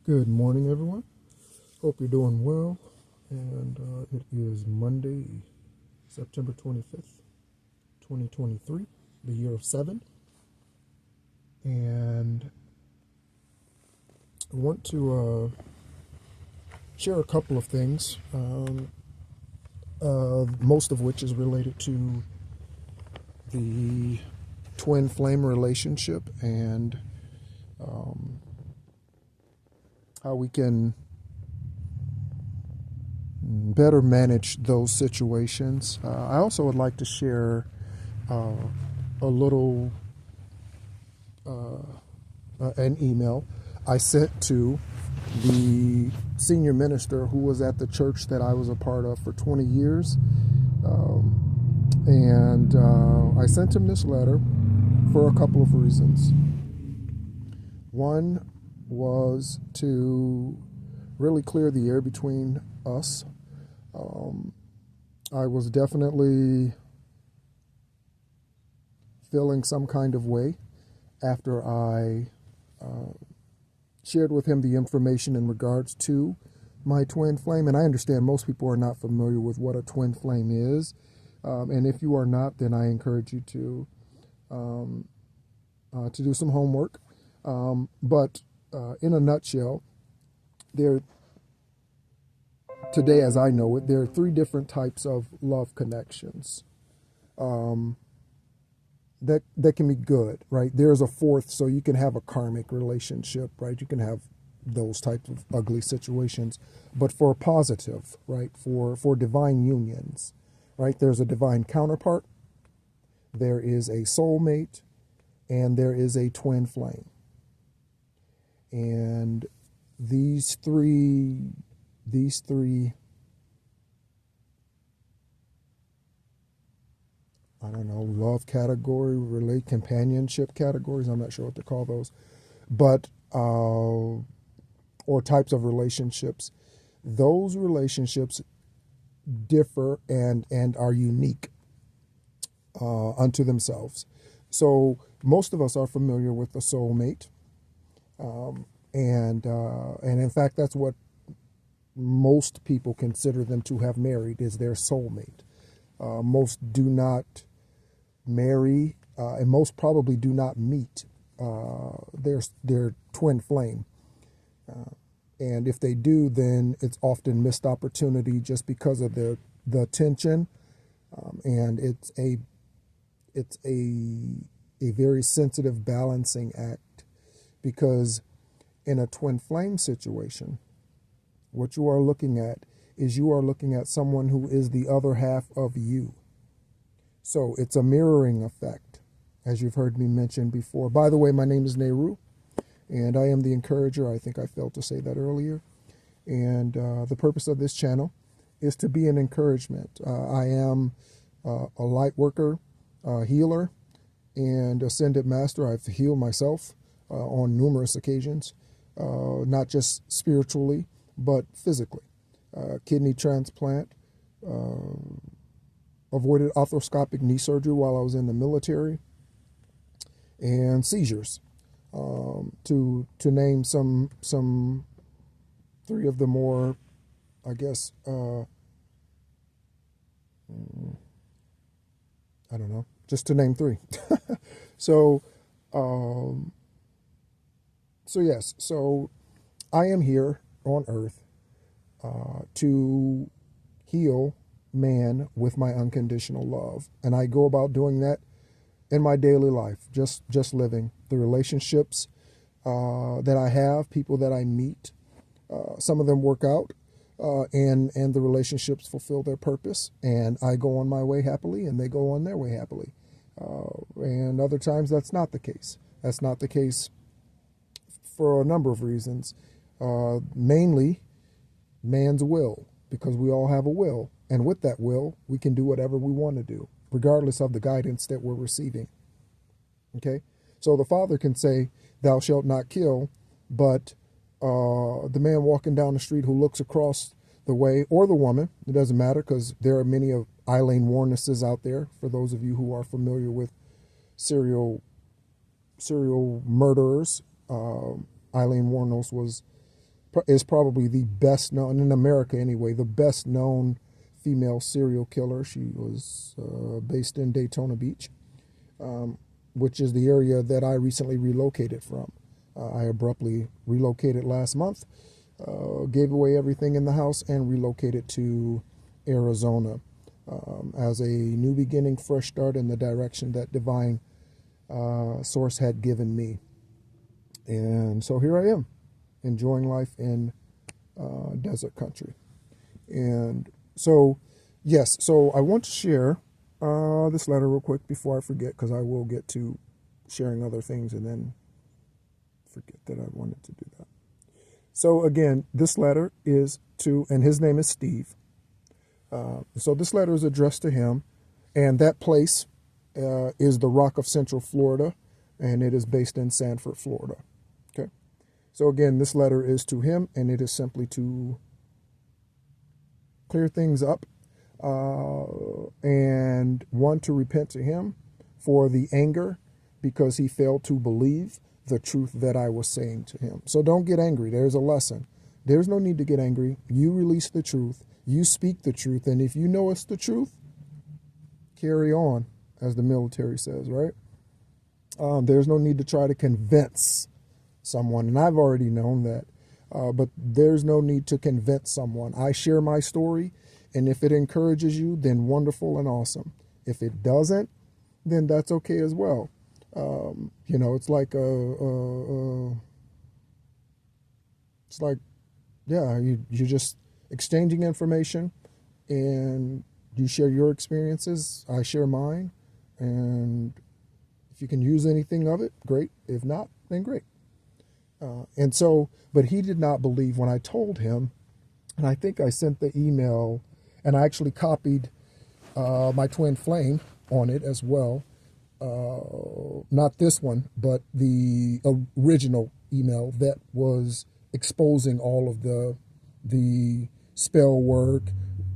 Good morning, everyone. Hope you're doing well. And it is Monday, September 25th, 2023, the year of seven. And I want to share a couple of things, most of which is related to the twin flame relationship and how we can better manage those situations. I also would like to share a little an email I sent to the senior minister who was at the church that I was a part of for 20 years. And I sent him this letter for a couple of reasons. One was to really clear the air between us. I was definitely feeling some kind of way after I shared with him the information in regards to my twin flame. And I understand most people are not familiar with what a twin flame is. And if you are not, then I encourage you to do some homework. But in a nutshell, today, as I know it, there are three different types of love connections that can be good, right? There's a fourth, so you can have a karmic relationship, right? You can have those types of ugly situations. But for positive, right, for divine unions, right, there's a divine counterpart, there is a soulmate, and there is a twin flame. And these three I don't know, love category, companionship categories, I'm not sure what to call those, but or types of relationships. Those relationships differ and are unique unto themselves. So most of us are familiar with the soulmate, and in fact that's what most people consider them to have married, is their soulmate. Most do not marry, and most probably do not meet their twin flame. And if they do, then it's often missed opportunity just because of the tension, and it's a very sensitive balancing act, because in a twin flame situation, what you are looking at is you are looking at someone who is the other half of you. So it's a mirroring effect, as you've heard me mention before. By the way, my name is Nehru, and I am the encourager. I think I failed to say that earlier. And the purpose of this channel is to be an encouragement. I am a light worker, healer, and ascended master. I've healed myself on numerous occasions, not just spiritually, but physically. Kidney transplant, avoided arthroscopic knee surgery while I was in the military, and seizures, to name some three of the more, I guess, I don't know, just to name three. So yes, so I am here on earth to heal man with my unconditional love. And I go about doing that in my daily life, just living. The relationships that I have, people that I meet, some of them work out, and the relationships fulfill their purpose, and I go on my way happily, and they go on their way happily. And other times that's not the case. That's not the case for a number of reasons. Mainly man's will, because we all have a will. And with that will, we can do whatever we want to do, regardless of the guidance that we're receiving. Okay? So the father can say, thou shalt not kill, but the man walking down the street who looks across the way, or the woman, it doesn't matter, because there are many of Eileen Warnesses out there, for those of you who are familiar with serial murderers. Eileen Warnos was is probably the best known, in America anyway, the best known female serial killer. She was based in Daytona Beach, which is the area that I recently relocated from. I abruptly relocated last month, gave away everything in the house, and relocated to Arizona as a new beginning, fresh start in the direction that divine source had given me. And so here I am, enjoying life in desert country. And so, yes, so I want to share this letter real quick before I forget, because I will get to sharing other things and then forget that I wanted to do that. So again, this letter is to, and his name is Steve. So this letter is addressed to him, and that place is the Rock of Central Florida, and it is based in Sanford, Florida. Okay. So again, this letter is to him, and it is simply to clear things up, and one, to repent to him for the anger because he failed to believe the truth that I was saying to him. So don't get angry. There's a lesson. There's no need to get angry. You release the truth. You speak the truth. And if you know it's the truth, carry on, as the military says, right? There's no need to try to convince someone. And I've already known that. But there's no need to convince someone. I share my story, and if it encourages you, then wonderful and awesome. If it doesn't, then that's okay as well. You know, it's like you're just exchanging information, and you share your experiences, I share mine, and if you can use anything of it, great. If not, then great. And so, but he did not believe when I told him, and I think I sent the email, and I actually copied my twin flame on it as well. Not this one, but the original email that was exposing all of the spell work,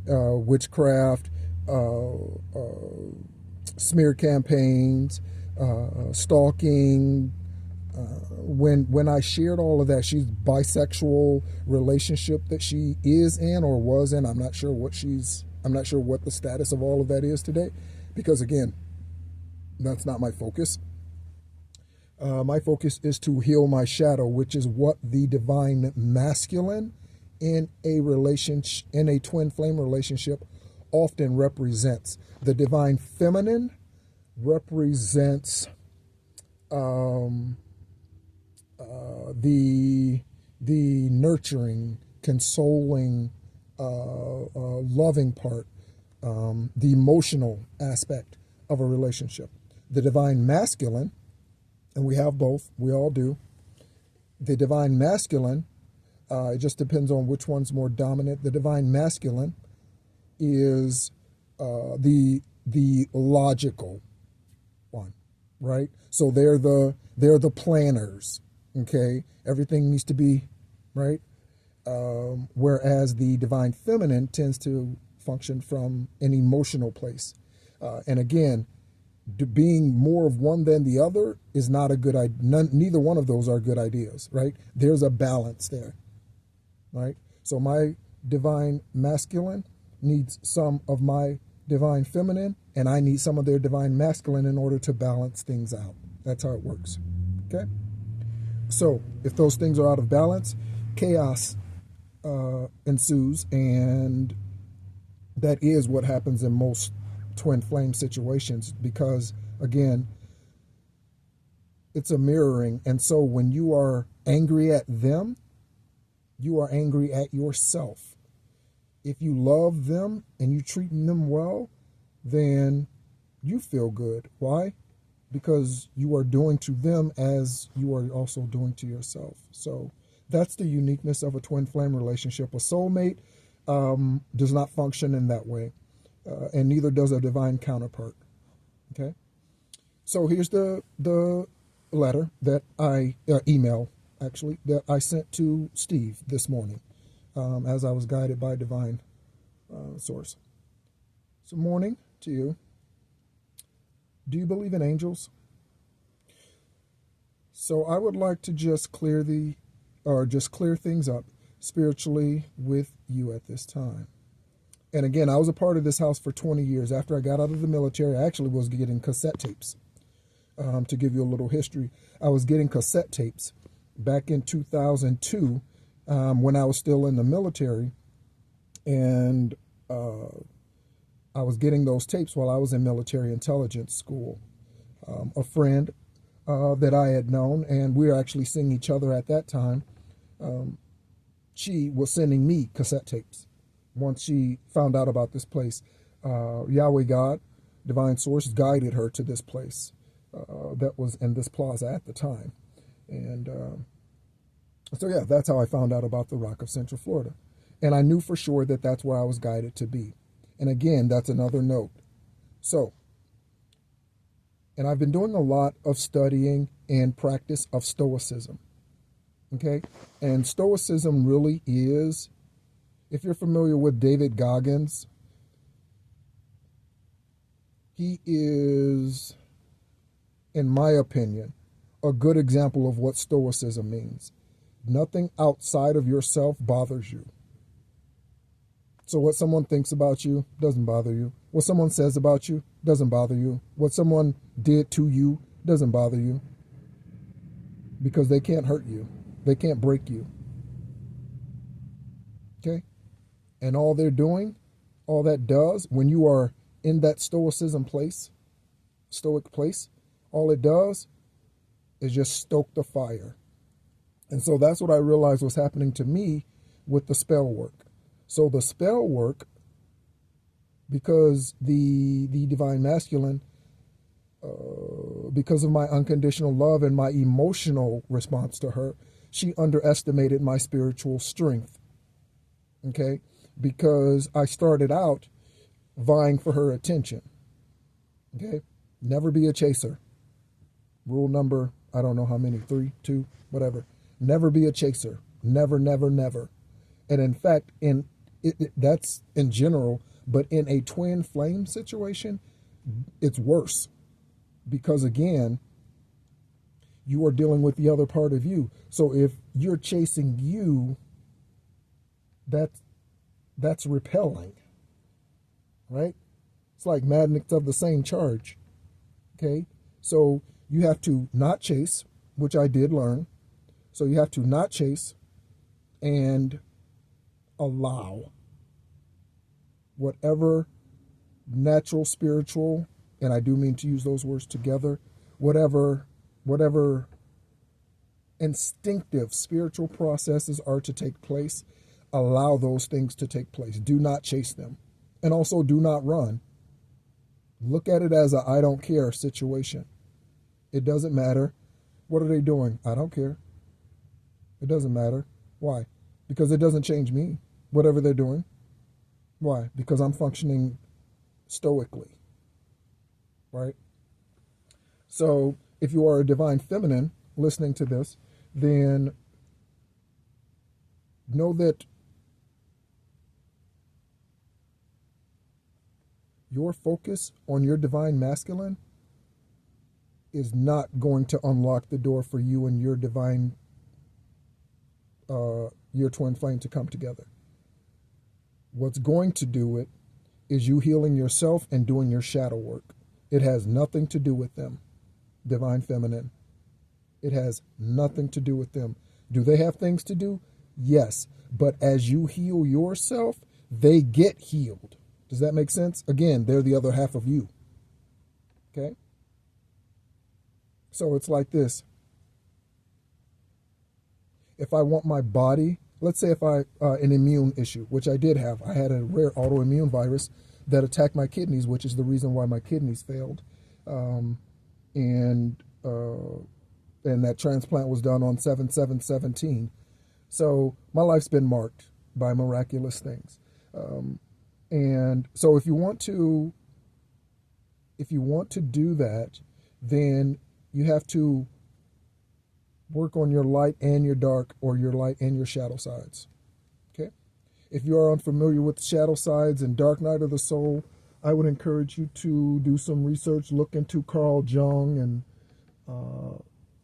witchcraft, smear campaigns, stalking. When I shared all of that, she's bisexual relationship that she is in or was in. I'm not sure what the status of all of that is today, because again, that's not my focus. My focus is to heal my shadow, which is what the divine masculine in a relationship, in a twin flame relationship, often represents. The divine feminine represents the nurturing, consoling, loving part, the emotional aspect of a relationship. The divine masculine, and we have both, we all do. The divine masculine, it just depends on which one's more dominant. The divine masculine is the logical one, right? So they're the planners. Okay, everything needs to be right. Whereas the divine feminine tends to function from an emotional place, and again, being more of one than the other is not a good idea. Neither one of those are good ideas, right? There's a balance there, right? So my divine masculine needs some of my divine feminine, and I need some of their divine masculine in order to balance things out. That's how it works, okay? So if those things are out of balance, chaos ensues, and that is what happens in most twin flame situations, because again, it's a mirroring. And so when you are angry at them, you are angry at yourself. If you love them and you treat them well, then you feel good. Why? Because you are doing to them as you are also doing to yourself. So that's the uniqueness of a twin flame relationship. A soulmate does not function in that way, and neither does a divine counterpart. Okay, so here's the letter that I email actually that I sent to Steve this morning, as I was guided by divine source. So, morning to you. Do you believe in angels? So I would like to just clear things up. spiritually with you at this time. And again, I was a part of this house for 20 years. After I got out of the military, I actually was getting cassette tapes. To give you a little history, I was getting cassette tapes back in 2002 when I was still in the military. And I was getting those tapes while I was in military intelligence school. A friend that I had known, and we were actually seeing each other at that time, she was sending me cassette tapes once she found out about this place. Yahweh God, Divine Source, guided her to this place that was in this plaza at the time. And so, yeah, that's how I found out about the Rock of Central Florida. And I knew for sure that that's where I was guided to be. And again, that's another note. So, and I've been doing a lot of studying and practice of Stoicism. Okay? And Stoicism really is, if you're familiar with David Goggins, he is, in my opinion, a good example of what Stoicism means. Nothing outside of yourself bothers you. So what someone thinks about you doesn't bother you. What someone says about you doesn't bother you. What someone did to you doesn't bother you. Because they can't hurt you. They can't break you. Okay? And all they're doing, all that does, when you are in that stoic place, all it does is just stoke the fire. And so that's what I realized was happening to me with the spell work. So the spell work, because the Divine Masculine, because of my unconditional love and my emotional response to her, she underestimated my spiritual strength. Okay? Because I started out vying for her attention. Okay? Never be a chaser. Rule number, I don't know how many, 3, 2, whatever. Never be a chaser. Never, never, never. And in fact, that's in general, but in a twin flame situation, it's worse. Because again, you are dealing with the other part of you. So if you're chasing you, that's repelling. Right? It's like magnets of the same charge. Okay? So you have to not chase, which I did learn. So you have to not chase and allow whatever natural, spiritual, and I do mean to use those words together, whatever instinctive spiritual processes are to take place, allow those things to take place. Do not chase them. And also do not run. Look at it as a I don't care situation. It doesn't matter. What are they doing? I don't care. It doesn't matter. Why? Because it doesn't change me, whatever they're doing. Why? Because I'm functioning stoically. Right? So if you are a divine feminine listening to this, then know that your focus on your divine masculine is not going to unlock the door for you and your divine, your twin flame to come together. What's going to do it is you healing yourself and doing your shadow work. It has nothing to do with them, divine feminine. It has nothing to do with them. Do they have things to do? Yes. But as you heal yourself, they get healed. Does that make sense? Again, they're the other half of you. Okay? So it's like this. If I want my body, let's say if an immune issue, which I did have. I had a rare autoimmune virus that attacked my kidneys, which is the reason why my kidneys failed. And that transplant was done on 7/7/17. So my life's been marked by miraculous things. And so if you want to do that, then you have to work on your light and your dark, or your light and your shadow sides. Okay? If you are unfamiliar with shadow sides and dark night of the soul, I would encourage you to do some research, look into Carl Jung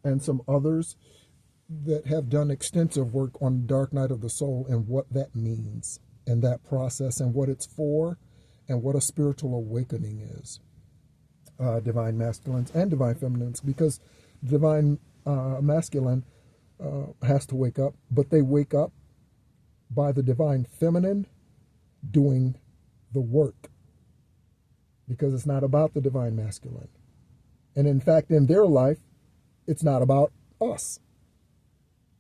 and some others. that have done extensive work on the dark night of the soul and what that means and that process and what it's for and what a spiritual awakening is. Divine masculines and divine feminines, because divine masculine has to wake up, but they wake up by the divine feminine doing the work, because it's not about the divine masculine. And in fact, in their life, it's not about us.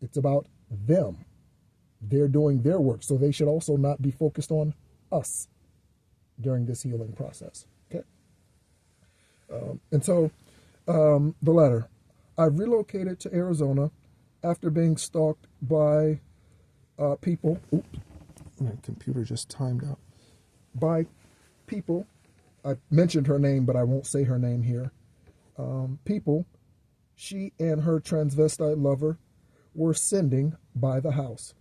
It's about them. They're doing their work, so they should also not be focused on us during this healing process. Okay? And so, the letter. I've relocated to Arizona after being stalked by people. Oops, my computer just timed out. By people. I mentioned her name, but I won't say her name here. People she and her transvestite lover were sending by the house.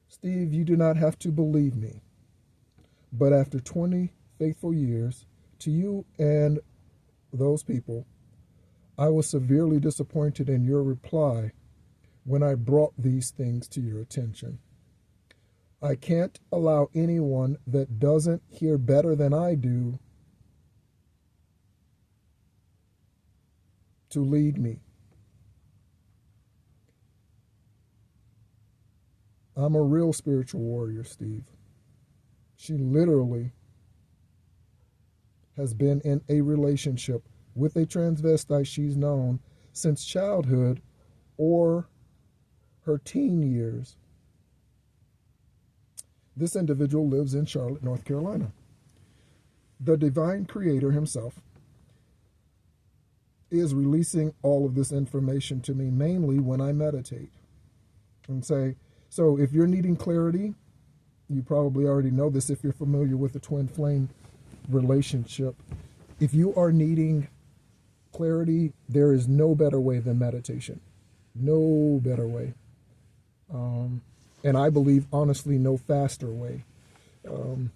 Steve, you do not have to believe me, but after 20 faithful years to you and those people, I was severely disappointed in your reply when I brought these things to your attention. I can't allow anyone that doesn't hear better than I do to lead me. I'm a real spiritual warrior, Steve. She literally has been in a relationship with a transvestite she's known since childhood or her teen years. This individual lives in Charlotte, North Carolina. The divine creator himself is releasing all of this information to me, mainly when I meditate. And say, so if you're needing clarity, you probably already know this if you're familiar with the twin flame relationship. If you are needing clarity, there is no better way than meditation. No better way. And I believe, honestly, no faster way. And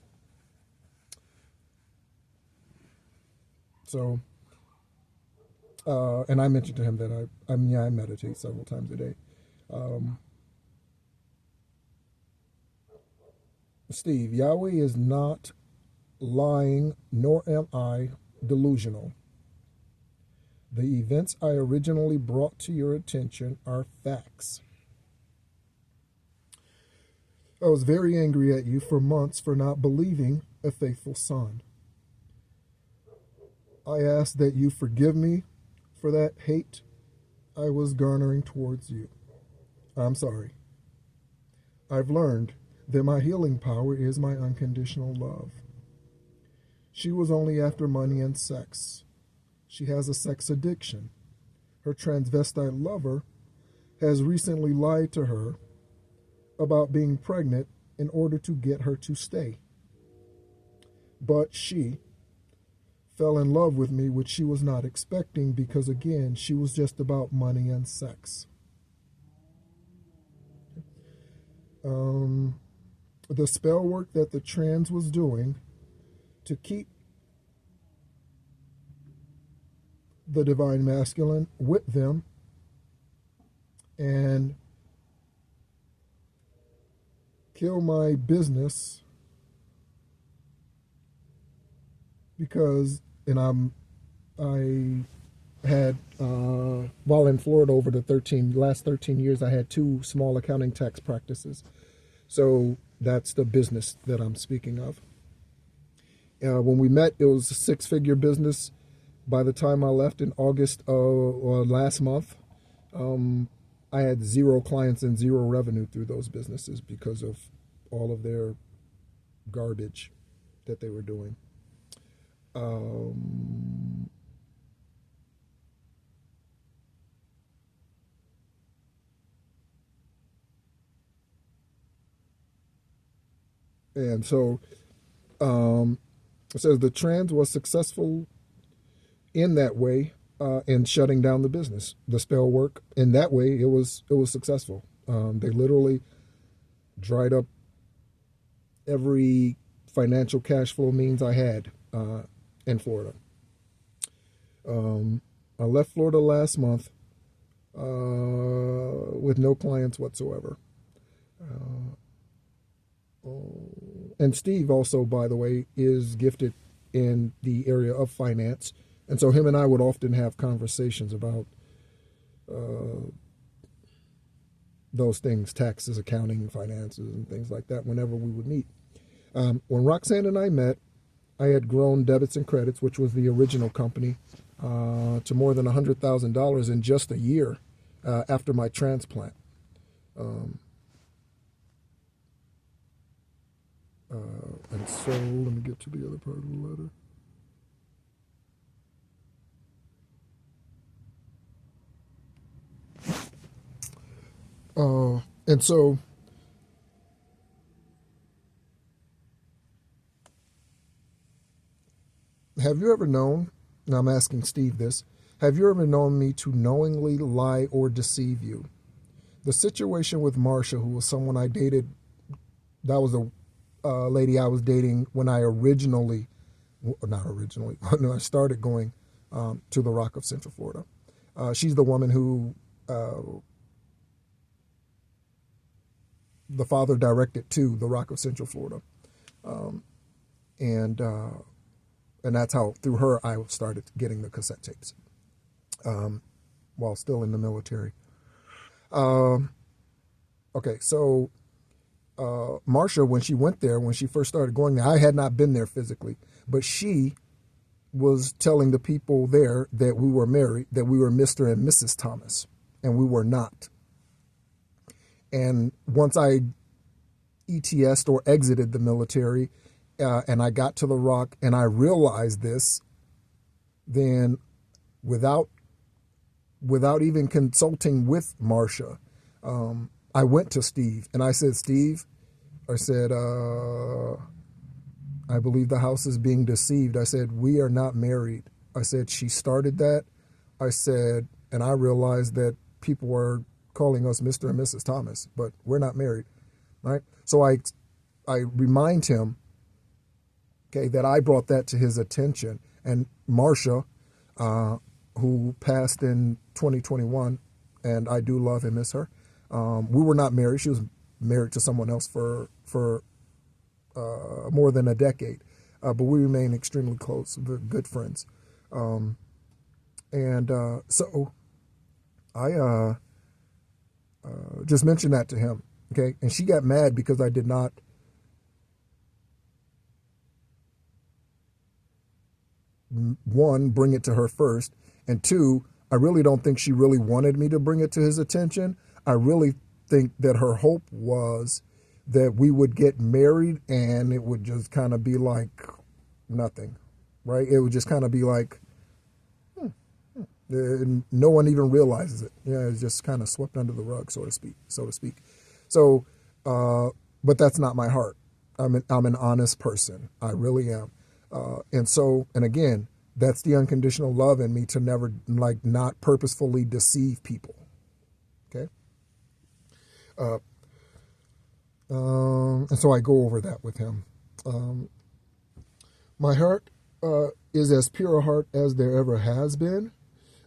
I mentioned to him that I meditate several times a day. Steve, Yahweh is not lying, nor am I delusional. The events I originally brought to your attention are facts. I was very angry at you for months for not believing a faithful son. I ask that you forgive me for that hate I was garnering towards you. I'm sorry. I've learned that my healing power is my unconditional love. She was only after money and sex. She has a sex addiction. Her transvestite lover has recently lied to her about being pregnant in order to get her to stay. But she fell in love with me, which she was not expecting, because again, she was just about money and sex. The spell work that the trans was doing to keep the divine masculine with them and kill my business, because I had while in Florida over the last 13 years, I had 2 small accounting tax practices. So that's the business that I'm speaking of. When we met, it was a 6-figure business. By the time I left in August last month, I had 0 clients and 0 revenue through those businesses because of all of their garbage that they were doing. And so it says the trans was successful in that way in shutting down the business. The spell work, in that way, it was successful. They literally dried up every financial cash flow means I had in Florida. I left Florida last month with no clients whatsoever. And Steve also, by the way, is gifted in the area of finance. And so him and I would often have conversations about those things, taxes, accounting, finances, and things like that whenever we would meet. When Roxanne and I met, I had grown Debits and Credits, which was the original company, to more than $100,000 in just a year after my transplant. And so let me get to the other part of the letter. And so have you ever known, now I'm asking Steve this, have you ever known me to knowingly lie or deceive you? The situation with Marcia, who was someone I dated, that was a lady I was dating when I originally, not originally, when I started going to the Rock of Central Florida. She's the woman who the father directed to the Rock of Central Florida. And that's how, through her, I started getting the cassette tapes while still in the military. Okay, so Marcia, when she went there, when she first started going there, I had not been there physically, but she was telling the people there that we were married, that we were Mr. and Mrs. Thomas, and we were not. And once I ETS'd or exited the military, and I got to the Rock and I realized this, then without even consulting with Marcia, I went to Steve and I said, Steve, I said, I believe the house is being deceived. I said, we are not married. I said, she started that. I said, and I realized that people were calling us Mr. and Mrs. Thomas, but we're not married, right? So I remind him, okay, that I brought that to his attention. And Marcia, who passed in 2021, and I do love and miss her, we were not married. She was married to someone else for more than a decade, but we remain extremely close, good friends. So I just mentioned that to him, okay? And she got mad because I did not one, bring it to her first, and two, I really don't think she really wanted me to bring it to his attention. I really think that her hope was that we would get married and it would just kind of be like nothing, right? It would just kind of be like, no one even realizes it. Yeah, it's just kind of swept under the rug, so to speak. So, but that's not my heart. I'm an honest person. I really am. And again, that's the unconditional love in me to never, not purposefully deceive people. Okay. And so I go over that with him. My heart is as pure a heart as there ever has been.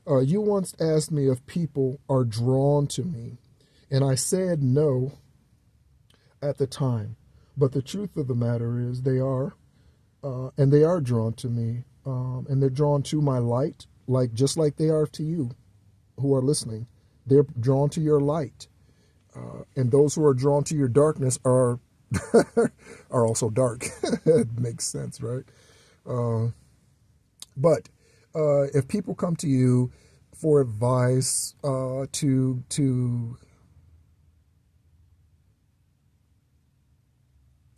You once asked me if people are drawn to me, and I said no at the time. But the truth of the matter is they are, and they are drawn to me, and they're drawn to my light, just like they are to you who are listening. They're drawn to your light. And those who are drawn to your darkness are are also dark. It makes sense, right? But if people come to you for advice,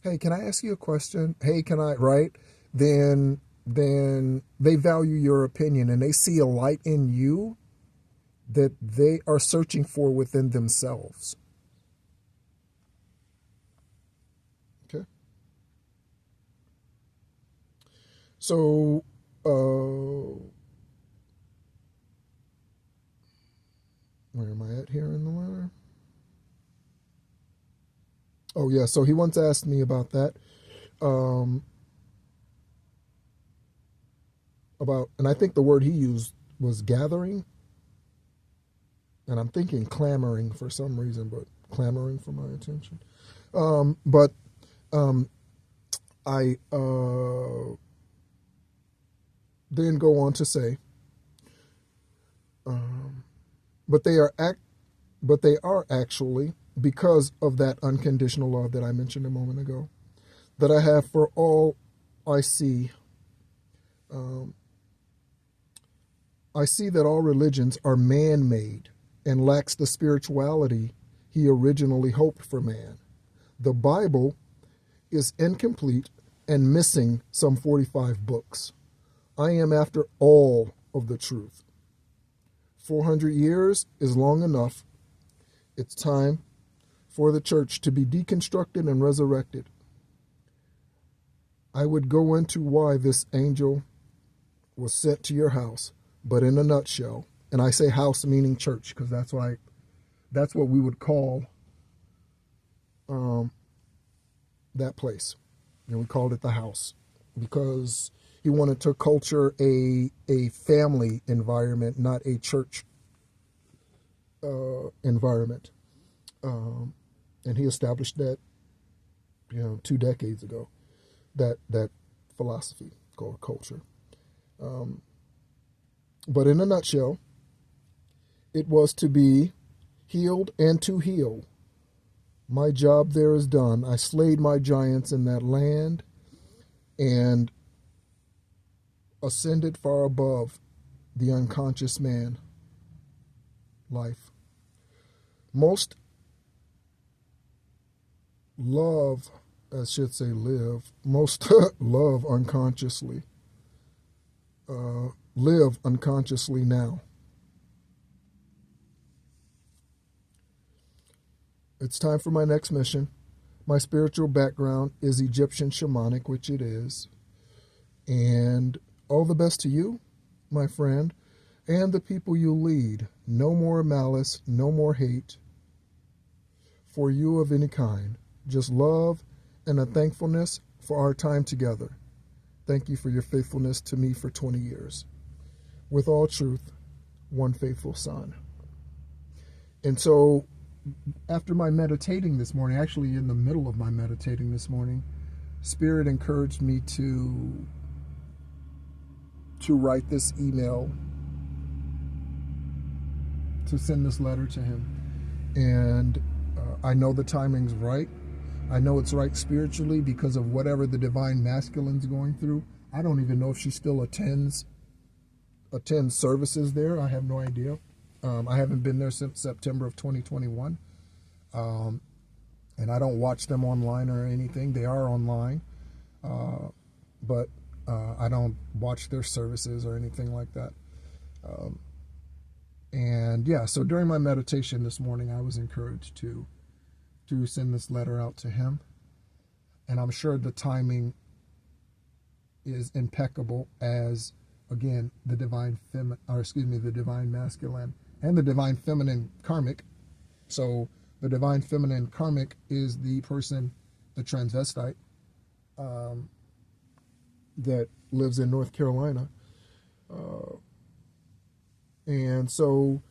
hey, can I ask you a question? Hey, can I, right? Then they value your opinion and they see a light in you that they are searching for within themselves. Okay. So, where am I at here in the letter? Oh, yeah. So he once asked me about that. And I think the word he used was gathering. And I'm thinking clamoring for some reason, but clamoring for my attention. But I then go on to say, but they are actually, because of that unconditional love that I mentioned a moment ago, that I have for all I see. I see that all religions are man-made and lacks the spirituality he originally hoped for man. The Bible is incomplete and missing some 45 books. I am after all of the truth. 400 years is long enough. It's time for the church to be deconstructed and resurrected. I would go into why this angel was sent to your house, but in a nutshell, and I say house meaning church, because that's what we would call that place. And we called it the house because he wanted to culture a family environment, not a church environment. And he established that, 2 decades ago, that philosophy called culture. But in a nutshell, it was to be healed and to heal. My job there is done. I slayed my giants in that land and ascended far above the unconscious man life. Most love, I should say live, most love unconsciously. Live unconsciously now. It's time for my next mission. My spiritual background is Egyptian shamanic, which it is. And all the best to you, my friend, and the people you lead. No more malice, no more hate for you of any kind. Just love and a thankfulness for our time together. Thank you for your faithfulness to me for 20 years. With all truth, one faithful son. And so after my meditating this morning, actually in the middle of my meditating this morning, Spirit encouraged me to write this email, to send this letter to him. And I know the timing's right. I know it's right spiritually because of whatever the divine masculine's going through. I don't even know if she still attends services there. I have no idea. I haven't been there since September of 2021. And I don't watch them online or anything. They are online. But I don't watch their services or anything like that. And yeah, so during my meditation this morning, I was encouraged to send this letter out to him. And I'm sure the timing is impeccable as, again, the divine masculine and the divine feminine karmic. So the divine feminine karmic is the person, the transvestite, that lives in North Carolina. And so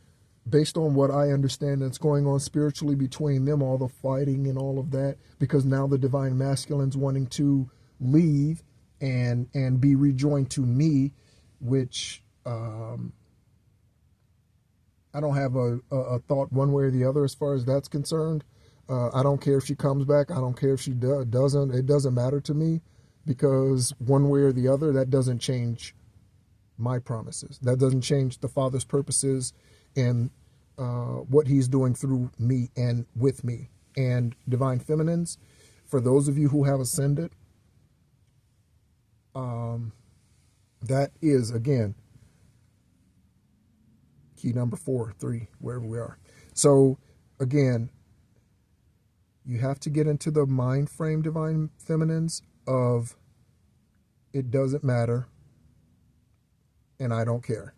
based on what I understand that's going on spiritually between them, all the fighting and all of that, because now the divine masculine's wanting to leave and be rejoined to me, which I don't have a thought one way or the other as far as that's concerned. I don't care if she comes back. I don't care if she doesn't. It doesn't matter to me, because one way or the other, that doesn't change my promises. That doesn't change the Father's purposes and what he's doing through me and with me. And divine feminines, for those of you who have ascended, that is, again, key number 4, 3, wherever we are. So again, you have to get into the mind frame, divine feminines, of it doesn't matter and I don't care.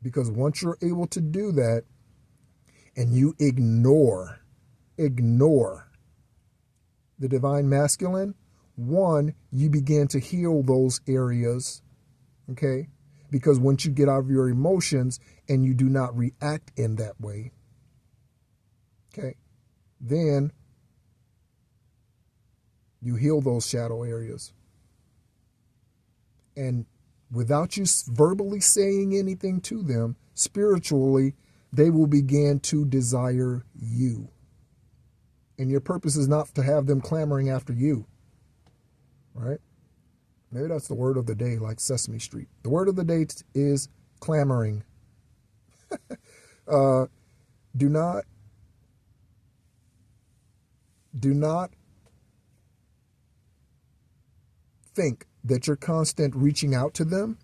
Because once you're able to do that and you ignore the divine masculine, one, you begin to heal those areas, okay? Because once you get out of your emotions and you do not react in that way, okay, then you heal those shadow areas. And without you verbally saying anything to them, spiritually, they will begin to desire you. And your purpose is not to have them clamoring after you, right? Maybe that's the word of the day, like Sesame Street. The word of the day is clamoring. Do not think that your constant reaching out to them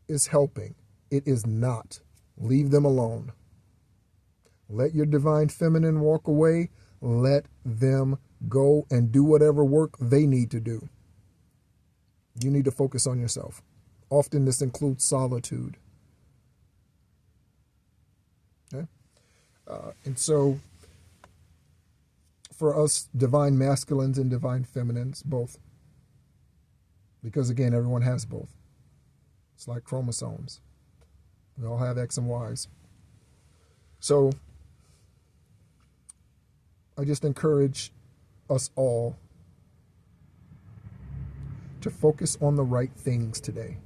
is helping. It is not. Leave them alone. Let your divine feminine walk away. Let them go and do whatever work they need to do. You need to focus on yourself. Often this includes solitude. Okay? And so for us divine masculines and divine feminines, both. Because again, everyone has both. It's like chromosomes. We all have X and Y's. So I just encourage us all to focus on the right things today.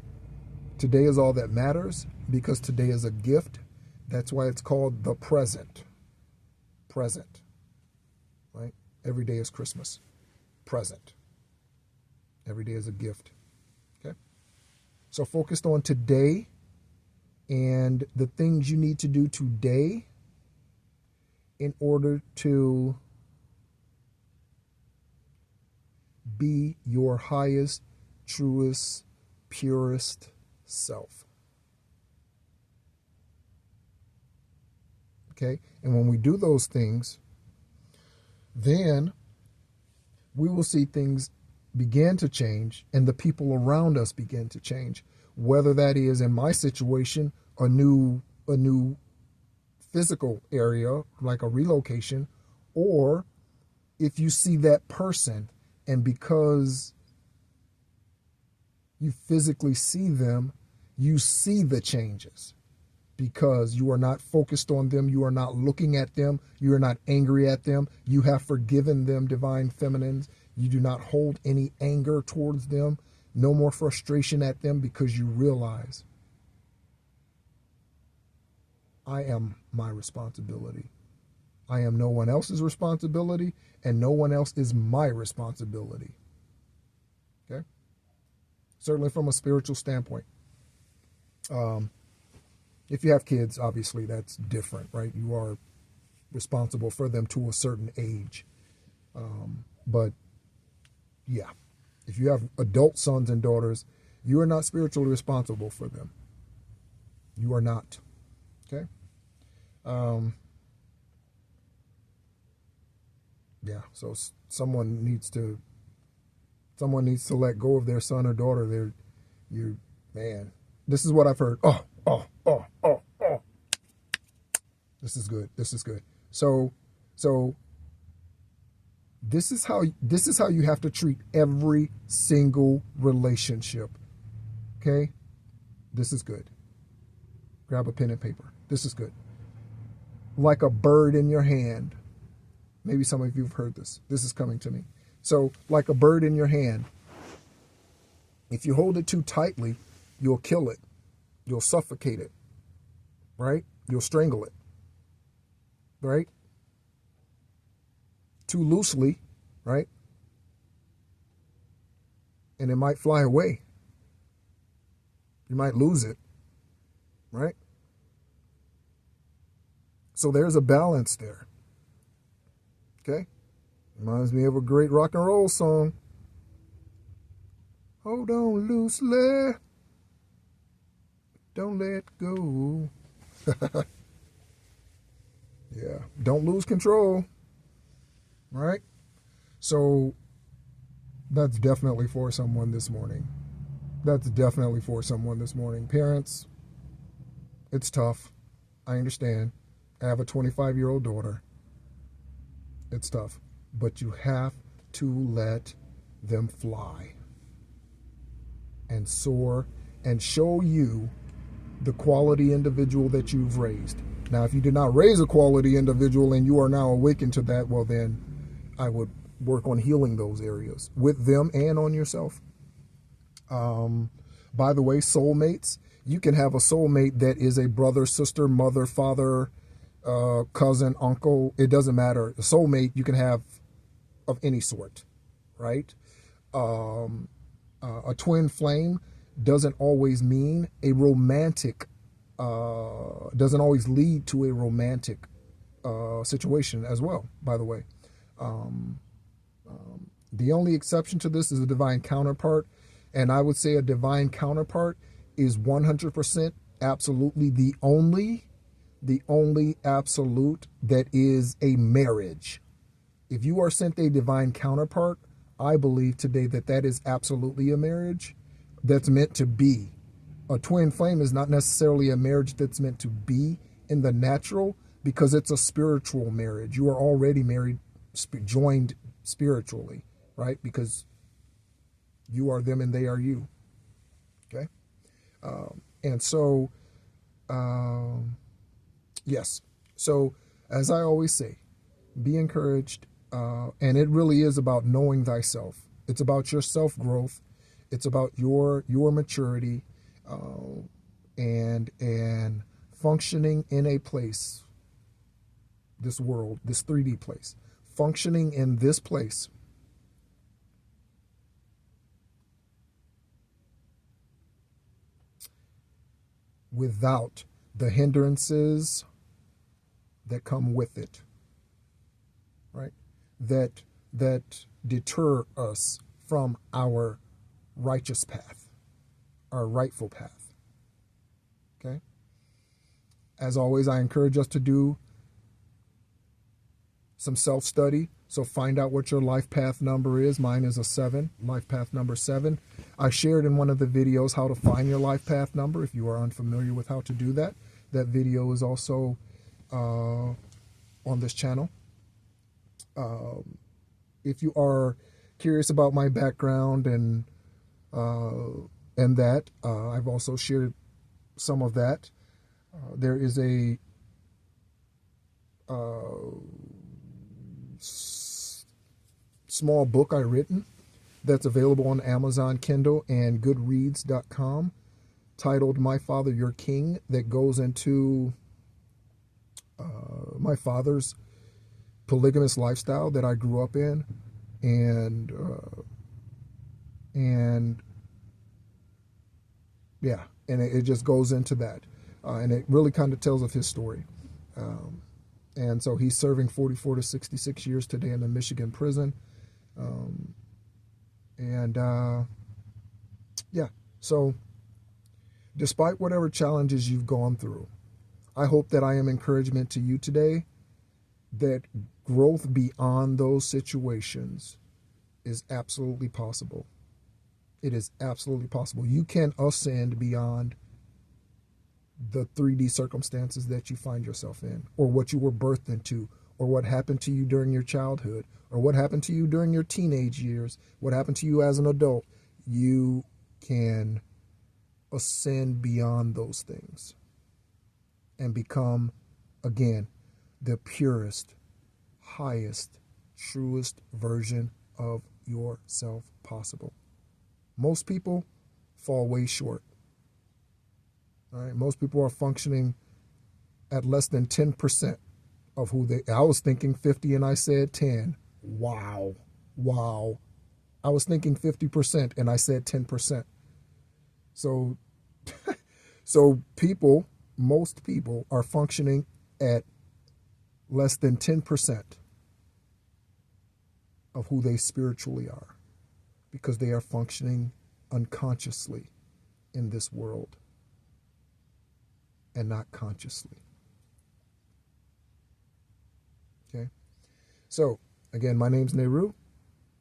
Today is all that matters because today is a gift. That's why it's called the present. Present. Right? Every day is Christmas. Present. Every day is a gift. Okay? So focused on today and the things you need to do today in order to be your highest, truest, purest self. Okay? And when we do those things, then we will see things begin to change and the people around us begin to change. Whether that is, in my situation, a new physical area, like a relocation, or if you see that person and because you physically see them, you see the changes because you are not focused on them. You are not looking at them. You are not angry at them. You have forgiven them, divine feminines. You do not hold any anger towards them. No more frustration at them because you realize I am my responsibility. I am no one else's responsibility, and no one else is my responsibility. Okay? Certainly from a spiritual standpoint. If you have kids, obviously that's different, right? You are responsible for them to a certain age. But yeah, if you have adult sons and daughters, you are not spiritually responsible for them. You are not. Okay? Yeah, so someone needs to let go of their son or daughter. Man, this is what I've heard. Oh. This is good. So this is how you have to treat every single relationship. Okay? This is good. Grab a pen and paper. This is good. Like a bird in your hand. Maybe some of you have heard this. This is coming to me. So, like a bird in your hand, if you hold it too tightly, you'll kill it. You'll suffocate it. Right? You'll strangle it. Right? Too loosely, right? And it might fly away. You might lose it. Right? So there's a balance there. Okay? Reminds me of a great rock and roll song. Hold on loosely. Don't let go. Yeah. Don't lose control. Right? So that's definitely for someone this morning. Parents, it's tough. I understand. I have a 25-year-old daughter. It's tough. But you have to let them fly and soar and show you the quality individual that you've raised. Now, if you did not raise a quality individual and you are now awakened to that, well, then I would work on healing those areas with them and on yourself. By the way, soulmates, you can have a soulmate that is a brother, sister, mother, father, cousin, uncle. It doesn't matter. A soulmate you can have of any sort, right? A twin flame doesn't always mean a romantic, doesn't always lead to a romantic situation as well, by the way. The only exception to this is a divine counterpart. And I would say a divine counterpart is 100% absolutely the only absolute that is a marriage. If you are sent a divine counterpart, I believe today that that is absolutely a marriage that's meant to be. A twin flame is not necessarily a marriage that's meant to be in the natural, because it's a spiritual marriage. You are already married, joined spiritually, right? Because you are them and they are you. Okay? And so, yes. So, as I always say, be encouraged. And it really is about knowing thyself. It's about your self-growth. It's about your maturity, and functioning in a place, this world, this 3D place, functioning in this place without the hindrances that come with it, right? That deter us from our righteous path, our rightful path. Okay? As always, I encourage us to do some self-study. So find out what your life path number is. Mine is a 7, life path number 7. I shared in one of the videos how to find your life path number. If you are unfamiliar with how to do that, that video is also on this channel. If you are curious about my background and that, I've also shared some of that. There is a small book I written that's available on Amazon Kindle and Goodreads.com titled My Father, Your King, that goes into my father's polygamous lifestyle that I grew up in, and yeah, and it just goes into that, and it really kind of tells of his story. And so he's serving 44 to 66 years today in a Michigan prison. Yeah, so despite whatever challenges you've gone through, I hope that I am encouragement to you today that growth beyond those situations is absolutely possible. It is absolutely possible. You can ascend beyond the 3D circumstances that you find yourself in, or what you were birthed into, or what happened to you during your childhood, or what happened to you during your teenage years, what happened to you as an adult. You can ascend beyond those things and become, again, the purest, highest, truest version of yourself possible. Most people fall way short. All right, most people are functioning at less than 10% of who they. I was thinking 50 and I said 10. Wow. I was thinking 50% and I said 10%. So, most people are functioning at less than 10% of who they spiritually are, because they are functioning unconsciously in this world and not consciously. Okay? So, again, my name's Nehru.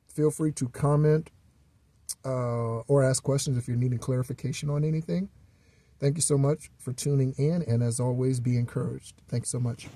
Feel free to comment or ask questions if you're needing clarification on anything. Thank you so much for tuning in, and as always, be encouraged. Thanks so much.